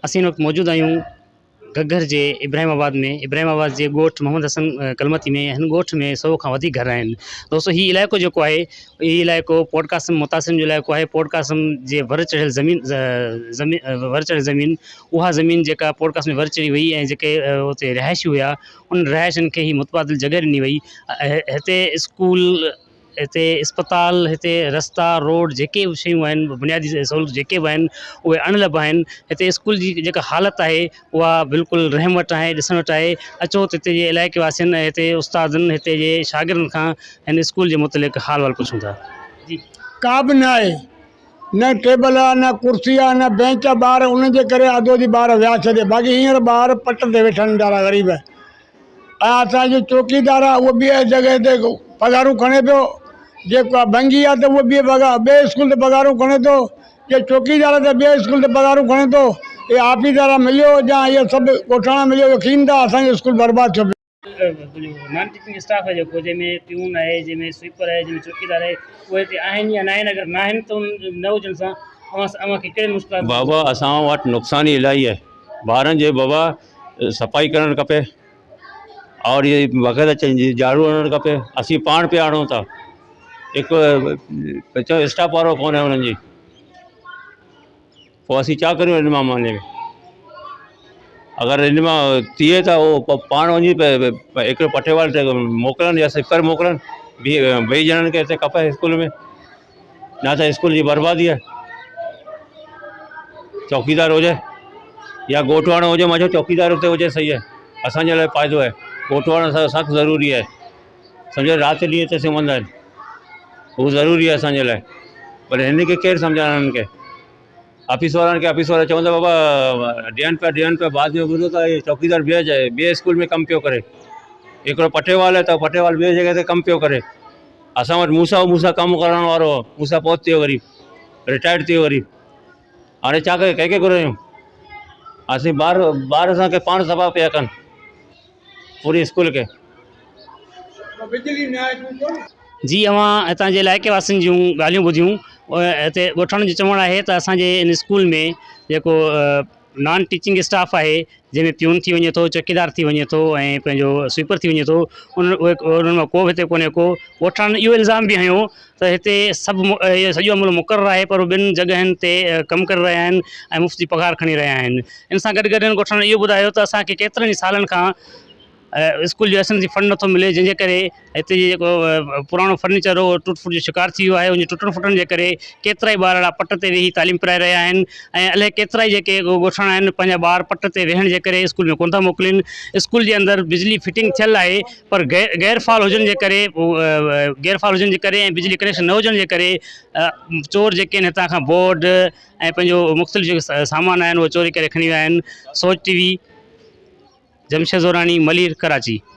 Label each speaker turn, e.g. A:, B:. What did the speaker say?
A: असीं हिन वक़्तु मौजूदु आहियूं घग्गर जे इब्राहिमाबाद में। इब्राहिमाबाद जे ॻोठ मोहम्मद हसन कलमती में। हिन ॻोठ में 100 खां वधीक घर आहिनि। दोस्तो हीउ इलाइक़ो जेको आहे, हीउ इलाइक़ो पॉडकास्टम मुतासिम जो इलाइक़ो आहे। पॉडकास्टम जे वर चढ़ियल ज़मीन उहा ज़मीन जेका पॉडकास्ट में वर चढ़ी वई ऐं जेके उते रहायशी हुआ उन रहायशनि खे ही मुतबादिल जॻह ॾिनी वई। हिते स्कूल, हिते अस्पताल, हिते रस्ता रोड जेके बि शयूं आहिनि, बुनियादी सहूलियत जेके बि आहिनि उहे अणलभ आहिनि। हिते स्कूल जी जेका हालति आहे उहा बिल्कुलु रहम वटि आहे, ॾिसण वटि आहे। अचो त हिते जे इलाइक़े वासियुनि ऐं हिते उस्तादनि, हिते जे शागिर्दनि खां हिन स्कूल जे मुतलिक़ हाल वाल पुछूं था। जी,
B: का बि न आहे, न टेबल आहे, न कुर्सी आहे, न बेंच आहे। ॿार उनजे करे अधो जी ॿार विया छॾे, बाक़ी हींअर ॿार पट ते वेठा आहिनि ॾाढा ग़रीब। ऐं असांजो चौकीदार आहे उहो ॿिए जॻह ते पघारूं खणे पियो। जेको आहे भंगी आहे त उहो ॿिए स्कूल ते पघारूं खणे थो। जे चौकीदार ते ॿिए स्कूल ते पघारूं खणे थो। इहे ऑफिसर मिलियो या इहे सभु ॻोठाणा मिलियो यकीन था असांजो स्कूल बर्बादु थियो पियो।
A: नॉन टीचिंग स्टाफ आहे जेको, जंहिंमें प्यून आहे, जंहिंमें स्वीपर आहे, जंहिंमें चौकीदार आहे, उहे हिते आहिनि या न आहिनि? अगरि न आहिनि त न हुजण सां अव्हांखे कहिड़े मुश्किलात?
C: बाबा असां वटि नुक़सान ई इलाही आहे। ॿारनि जे बाबा सफ़ाई करणु खपे और इहे वग़ैरह चेंज झाड़ू हणणु खपे। असीं पाण पिया हणूं था, हिकु स्टाफ वारो कोन आहे हुननि जी। पोइ असीं छा करियूं हिन मामले में? अगरि हिन मां थिए त उहो पाण वञी हिकिड़ो पटेवाल ते मोकिलनि या स्वीपर मोकिलनि। ॿई ॼणनि खे हिते खपे स्कूल में, न त स्कूल जी बर्बादी आहे। चौकीदार हुजे या ॻोठवाणो हुजे, मां चयो चौकीदार हुते हुजे सही आहे, असांजे लाइ फ़ाइदो आहे। ॻोठवाणो सख़्तु ज़रूरी आहे, सम्झो राति ॾींहं हिते सुम्हंदा आहिनि, उहो ज़रूरी आहे असांजे लाइ। पर हिन खे केरु सम्झाइण? हिननि खे ऑफिस वारनि खे ऑफिस वारा चवंदा बाबा ॾियनि पिया बाद में ॿुधो त चौकीदार ॿिए स्कूल में कमु पियो करे। हिकिड़ो पटेवाल आहे त पटेवाल ॿिए जॻह ते कमु पियो करे। असां वटि मूंसां कमु करण वारो मूंसां पहुची वियो, वरी रिटायर्ड थी वियो। वरी हाणे छा करे, कंहिंखे घुरायूं? असीं ॿार असांखे पाण सफ़ा पिया कनि पूरी स्कूल खे।
A: जी, अवां हितां जे इलाइक़े वासियुनि जूं ॻाल्हियूं ॿुधियूं। हिते ॻोठाणनि जो चवणु आहे त असांजे इन स्कूल में जेको नॉन टीचिंग स्टाफ आहे, जंहिंमें प्यून थी वञे थो, चौकीदार थी वञे थो ऐं पंहिंजो स्वीपर थी वञे थो, उन्हनि मां को बि हिते कोन्हे को। ॻोठाणनि इहो इल्ज़ाम बि हयो त हिते सभु इहो सॼो अमलो मुक़ररु आहे, पर ॿिनि जॻहियुनि ते कमु करे रहिया आहिनि ऐं मुफ़्त जी पघार खणी रहिया आहिनि। इन सां गॾु गॾु ॻोठाणनि इहो ॿुधायो त असांखे केतिरनि ई सालनि खां स्कूल जो एसेंसी फंड नथो मिले, जंहिंजे करे हिते जेको पुराणो फर्नीचर हो टुट फुट जो शिकार थी वियो आहे। उन टुटण फुटण जे करे केतिरा ई ॿार पट ते वेही तालीम कराए रहिया आहिनि ऐं अलाए केतिरा ई जेके ॻोठाणा आहिनि पंहिंजा ॿार पट ते वेहण जे करे स्कूल में कोन था मोकिलीनि। स्कूल जे अंदरि बिजली फिटिंग थियल आहे, पर गैरफ़ाल हुजण जे करे ऐं बिजली कनेक्शन न हुजण जे करे चोर जेके आहिनि हितां खां बोर्ड ऐं पंहिंजो मुख़्तलिफ़ जेके सामान आहिनि उहे चोरी करे खणी विया आहिनि। सोच टीवी, जमशेद ज़ोरानी, मलीर, कराची।